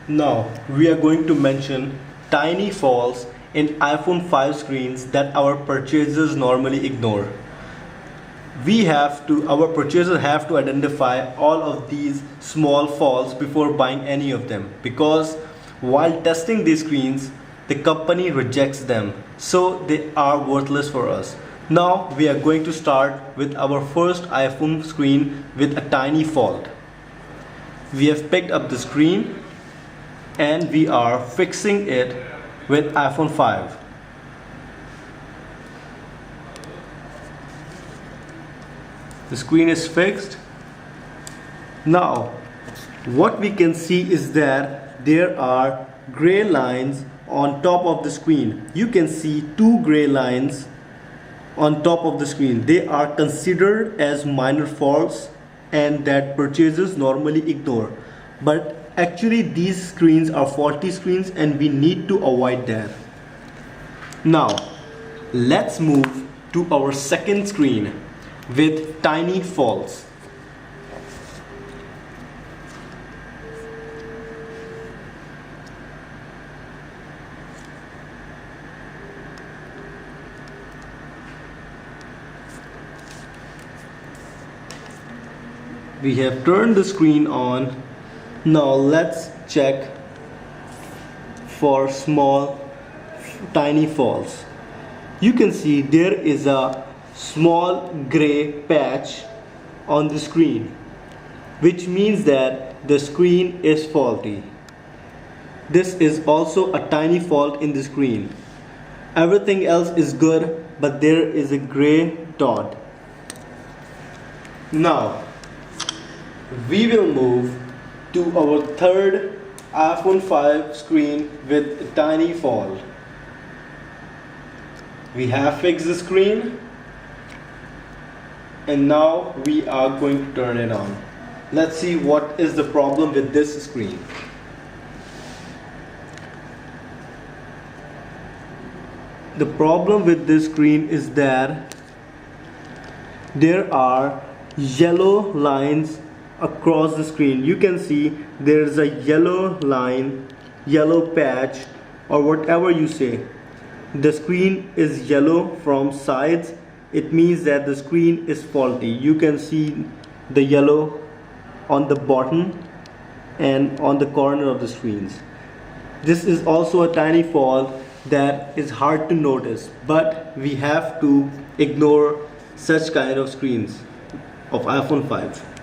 Now we are going to mention tiny faults in iPhone 5 screens that our purchasers normally ignore. Our purchasers have to identify all of these small faults before buying any of them, because while testing these screens the company rejects them, so they are worthless for us. Now we are going to start with our first iPhone screen with a tiny fault. We have picked up the screen and we are fixing it with iPhone 5. The screen is fixed. Now what we can see is that there are gray lines on top of the screen. You can see two gray lines on top of the screen. They are considered as minor faults and that purchasers normally ignore, but actually these screens are faulty screens and we need to avoid that. Now let's move to our second screen with tiny faults. We have turned the screen on. Now let's check for small tiny faults. You can see there is a small gray patch on the screen, which means that the screen is faulty. This is also a tiny fault in the screen. Everything else is good, but there is a gray dot. Now we will move to our third iPhone 5 screen with a tiny fault. We have fixed the screen and now we are going to turn it on. Let's see what is the problem with this screen. The problem with this screen is that there are yellow lines across the screen. You can see there is a yellow line, yellow patch, or whatever you say. The screen is yellow from sides. It means that the screen is faulty. You can see the yellow on the bottom and on the corner of the screens. This is also a tiny fault that is hard to notice, but we have to ignore such kind of screens of iPhone 5.